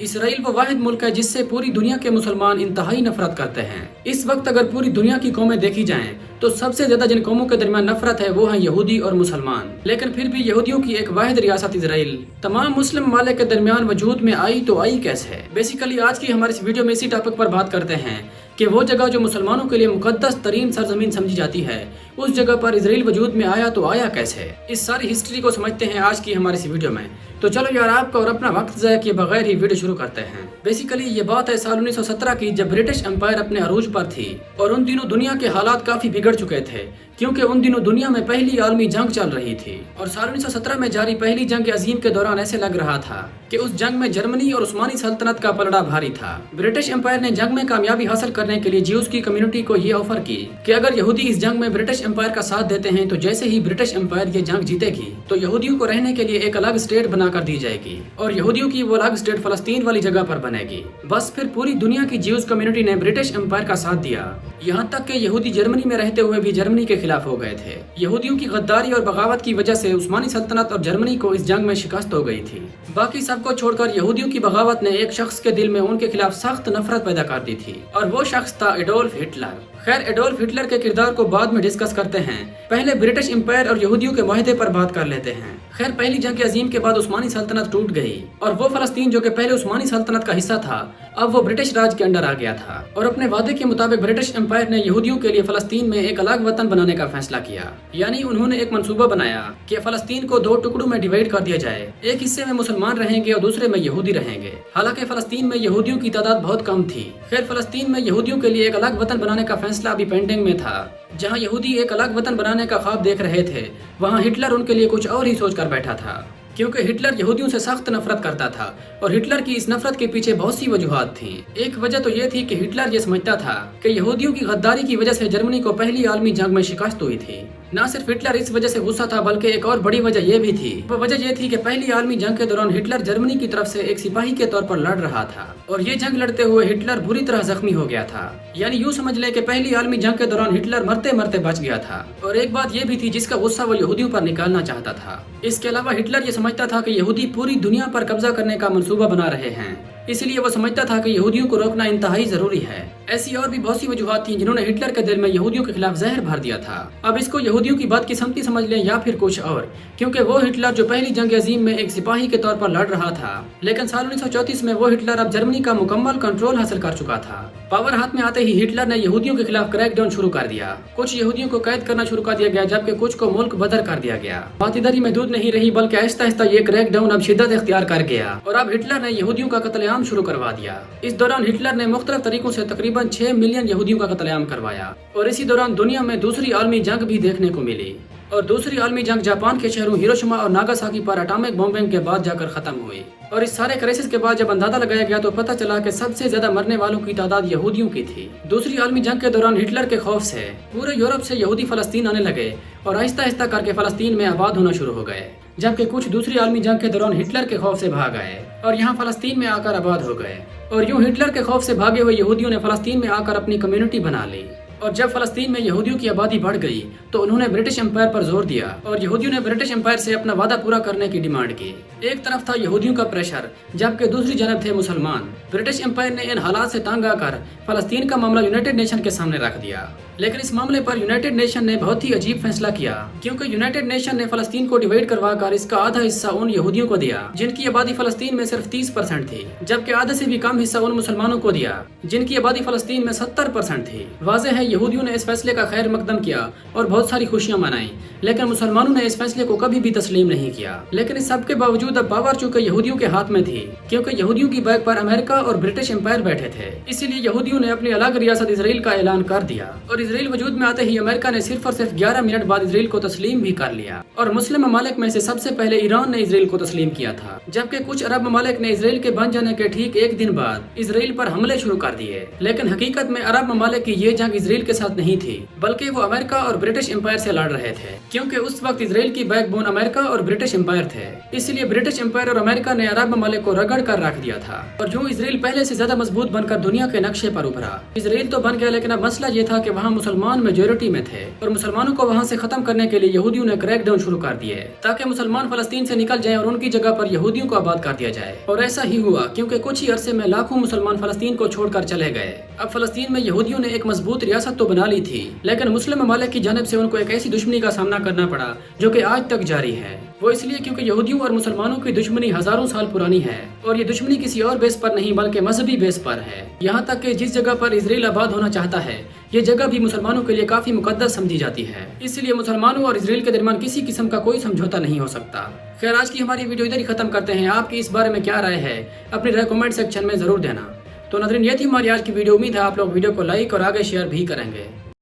Israel वो वाहिद मुल्क है जिससे पूरी दुनिया के मुसलमान इंतहाई नफरत करते हैं। इस वक्त अगर पूरी दुनिया की कौमें देखी जाएं तो सबसे ज्यादा जिन कौमों के दरमियान नफरत है वो हैं यहूदी और मुसलमान। लेकिन फिर भी यहूदियों की एक वाहिद रियासत इसराइल तमाम मुस्लिम ममालिक के दरमियान वजूद में आई तो आई कैसे। बेसिकली आज की हमारे इस वीडियो में इसी टॉपिक पर बात करते हैं कि वो जगह जो मुसलमानों के लिए मुकद्दस तरीन सरजमीन समझी जाती है उस जगह पर इसराइल वजूद में आया तो आया कैसे। इस सारी हिस्ट्री को समझते हैं आज की हमारी इस वीडियो में। तो चलो यार आपका और अपना वक्त ज़ाया किए बगैर ही वीडियो शुरू करते हैं। बेसिकली ये बात है साल 1917 की, जब ब्रिटिश एम्पायर अपने अरूज पर थी और उन दिनों दुनिया के हालात काफी बिगड़ चुके थे क्योंकि उन दिनों दुनिया में पहली आलमी जंग चल रही थी। और साल 1917 में जारी पहली जंग अजीम के दौरान ऐसे लग रहा था कि उस जंग में जर्मनी और उस्मानी सल्तनत का पलड़ा भारी था। ब्रिटिश एम्पायर ने जंग में कामयाबी हासिल करने के लिए ज्यूज की कम्युनिटी को ये ऑफर की कि अगर यहूदी इस जंग में ब्रिटिश एम्पायर का साथ देते हैं तो जैसे ही ब्रिटिश एम्पायर ये जंग जीतेगी तो यहूदियों को रहने के लिए एक अलग स्टेट बनाकर दी जाएगी और यहूदियों की वो अलग स्टेट फलस्तीन वाली जगह पर बनेगी। बस फिर पूरी दुनिया की ज्यूज कम्युनिटी ने ब्रिटिश एम्पायर का साथ दिया, यहाँ तक कि यहूदी जर्मनी में रहते हुए भी जर्मनी के खिलाफ हो गए थे। यहूदियों की गद्दारी और बगावत की वजह से उस्मानी सल्तनत और जर्मनी को इस जंग में शिकस्त हो गई थी। बाकी सबको छोड़कर यहूदियों की बगावत ने एक शख्स के दिल में उनके खिलाफ सख्त नफरत पैदा कर दी थी और वो शख्स था एडोल्फ हिटलर। खैर एडोल्फ हिटलर के किरदार को बाद में डिस्कस करते हैं, पहले ब्रिटिश एम्पायर और यहूदियों के मुआहदे पर बात कर लेते हैं। खैर पहली जंग अजीम के बाद उस्मानी सल्तनत टूट गई और वो फलस्तीन जो कि पहले उस्मानी सल्तनत का हिस्सा था अब वो ब्रिटिश राज के अंडर आ गया था और अपने वादे के मुताबिक ब्रिटिश एम्पायर ने यहूदियों के लिए फलस्तीन में एक अलग वतन बनाने का फैसला किया। यानी उन्होंने एक मंसूबा बनाया कि फलस्तीन को 2 टुकड़ों में डिवाइड कर दिया जाए, एक हिस्से में मुसलमान रहेंगे और दूसरे में यहूदी रहेंगे। हालांकि फलस्तीन में यहूदियों की तादाद बहुत कम थी। खैर फलस्तीन में यहूदियों के लिए एक अलग वतन बनाने का फैसला अभी पेंडिंग में था। जहां यहूदी एक अलग वतन बनाने का ख्वाब देख रहे थे वहां हिटलर उनके लिए कुछ और ही सोच कर बैठा था क्योंकि हिटलर यहूदियों से सख्त नफरत करता था और हिटलर की इस नफरत के पीछे बहुत सी वजूहात थीं। एक वजह तो ये थी कि हिटलर ये समझता था कि यहूदियों की गद्दारी की वजह से जर्मनी को पहली आलमी जंग में शिकस्त हुई थी। न सिर्फ हिटलर इस वजह से गुस्सा था बल्कि एक और बड़ी वजह यह भी थी। वो वजह यह थी कि पहली आलमी जंग के दौरान हिटलर जर्मनी की तरफ से एक सिपाही के तौर पर लड़ रहा था और ये जंग लड़ते हुए हिटलर बुरी तरह जख्मी हो गया था। यानी यूँ समझ ले कि पहली आलमी जंग के दौरान हिटलर मरते मरते बच गया था। और एक बात यह भी थी जिसका गुस्सा वो यहूदियों पर निकालना चाहता था। इसके अलावा हिटलर ये समझता था कि यहूदी पूरी दुनिया पर कब्जा करने का मंसूबा बना रहे हैं, इसलिए वो समझता था कि यहूदियों को रोकना इंतहाई जरूरी है। ऐसी और भी बहुत सी वजूहात थी जिन्होंने हिटलर के दिल में यहूदियों के खिलाफ जहर भर दिया था। अब इसको यहूदियों की बात की समझी समझ लें या फिर कुछ और, क्योंकि वो हिटलर जो पहली जंग अजीम में एक सिपाही के तौर पर लड़ रहा था, लेकिन साल 1934 में वो हिटलर अब जर्मनी का मुकम्मल कंट्रोल हासिल कर चुका था। पावर हाथ में आते ही हिटलर ने यहूदियों के खिलाफ क्रैकडाउन शुरू कर दिया। कुछ यहूदियों को कैद करना शुरू कर दिया गया जबकि कुछ को मुल्क बदर कर दिया गया। बात इधर ही महदूद नहीं रही बल्कि आहिस्ता आहिस्ता ये क्रैकडाउन अब शिद्दत इख्तियार कर गया और अब हिटलर ने यहूदियों का कत्लेआम शुरू करवा दिया। इस दौरान हिटलर ने मुख्तलिफ तरीकों से तकरीबन 6 मिलियन यहूदियों का कत्लेआम करवाया और इसी दौरान दुनिया में दूसरी आलमी जंग भी देखने को मिली। और दूसरी आलमी जंग जापान के शहरों हिरोशिमा और नागासाकी पर एटॉमिक बॉम्बिंग के बाद जाकर खत्म हुई। और इस सारे क्राइसिस के बाद जब अंदाजा लगाया गया तो पता चला कि सबसे ज्यादा मरने वालों की तादाद यहूदियों की थी। दूसरी आलमी जंग के दौरान हिटलर के खौफ से पूरे यूरोप से यहूदी फलस्तीन आने लगे और आहिस्ता आहिस्ता करके फलस्तीन में आबाद होना शुरू हो गए, जबकि कुछ दूसरी आलमी जंग के दौरान हिटलर के खौफ से भाग आए और यहाँ फलस्तीन में आकर आबाद हो गए। और यूँ हिटलर के खौफ से भागे हुए यहूदियों ने फलस्तीन में आकर अपनी कम्युनिटी बना ली। और जब फलस्तीन में यहूदियों की आबादी बढ़ गई तो उन्होंने ब्रिटिश एम्पायर पर जोर दिया और यहूदियों ने ब्रिटिश एम्पायर से अपना वादा पूरा करने की डिमांड की। एक तरफ था यहूदियों का प्रेशर जबकि दूसरी जानब थे मुसलमान। ब्रिटिश एम्पायर ने इन हालात से तंग आकर फलस्तीन का मामला यूनाइटेड नेशन के सामने रख दिया। लेकिन इस मामले पर यूनाइटेड नेशन ने बहुत ही अजीब फैसला किया क्योंकि यूनाइटेड नेशन ने फलस्तीन को डिवाइड करवाकर इसका आधा हिस्सा उन यहूदियों को दिया जिनकी आबादी फलस्तीन में सिर्फ 30% थी, जबकि आधे से भी कम हिस्सा उन मुसलमानों को दिया जिनकी आबादी फलस्तीन में 70% थी। वाज़ेह है यहूदियों ने इस फैसले का खैर मकदम किया और बहुत सारी खुशियां मनाई, लेकिन मुसलमानों ने इस फैसले को कभी भी तस्लीम नहीं किया। लेकिन इस सब के बावजूद अब पावर चूंकि यहूदियों के हाथ में थी क्योंकि यहूदियों की बैक पर अमेरिका और ब्रिटिश एम्पायर बैठे थे, इसीलिए यहूदियों ने अपनी अलग रियासत इसराइल का ऐलान कर दिया। और इसराइल वजूद में आते ही अमेरिका ने सिर्फ और सिर्फ 11 मिनट बाद इसराइल को तस्लीम भी कर लिया। और मुस्लिम ममालिक में से सबसे पहले ईरान ने इसराइल को तस्लीम किया था, जबकि कुछ अरब ममालिक ने इसराइल के बन जाने के ठीक एक दिन बाद इसराइल पर हमले शुरू कर दिए। लेकिन हकीकत में अरब ममालिक की ये जंग इसराइल के साथ नहीं थी बल्कि वो अमेरिका और ब्रिटिश एम्पायर से लड़ रहे थे, क्योंकि उस वक्त इसराइल की बैकबोन अमेरिका और ब्रिटिश एम्पायर थे। इसलिए ब्रिटिश एम्पायर और अमेरिका ने अरब ममालिक को रगड़ कर रख दिया था और जो इसराइल पहले से ज्यादा मजबूत बनकर दुनिया के नक्शे पर उभरा। इसराइल तो बन गया लेकिन अब मसला ये था कि वहाँ मुसलमान मेजोरिटी में थे और मुसलमानों को वहाँ से खत्म करने के लिए यहूदियों ने क्रैकडाउन शुरू कर दिए ताकि मुसलमान फलस्तीन से निकल जाएं और उनकी जगह पर यहूदियों को आबाद कर दिया जाए। और ऐसा ही हुआ क्योंकि कुछ ही अरसे में लाखों मुसलमान फलस्तीन को छोड़कर चले गए। अब फलस्तीन में यहूदियों ने एक मजबूत रियासत तो बना ली थी, लेकिन मुस्लिम ममालिक की जानिब से उनको एक ऐसी दुश्मनी का सामना करना पड़ा जो कि आज तक जारी है। वो इसलिए क्योंकि यहूदियों और मुसलमानों की दुश्मनी हजारों साल पुरानी है और ये दुश्मनी किसी और बेस पर नहीं बल्कि मजहबी बेस पर है। यहाँ तक कि जिस जगह पर इजराइल आबाद होना चाहता है ये जगह भी मुसलमानों के लिए काफी मुकद्दस समझी जाती है। इसलिए मुसलमानों और इजराइल के दरमियान किसी किस्म का कोई समझौता नहीं हो सकता। खैर, आज की हमारी वीडियो इधर ही खत्म करते हैं। आपकी इस बारे में क्या राय है अपनी राय कमेंट सेक्शन में जरूर देना। तो नाज़रीन, ये थी हमारी आज की वीडियो। उम्मीद है आप लोग वीडियो को लाइक और आगे शेयर भी करेंगे।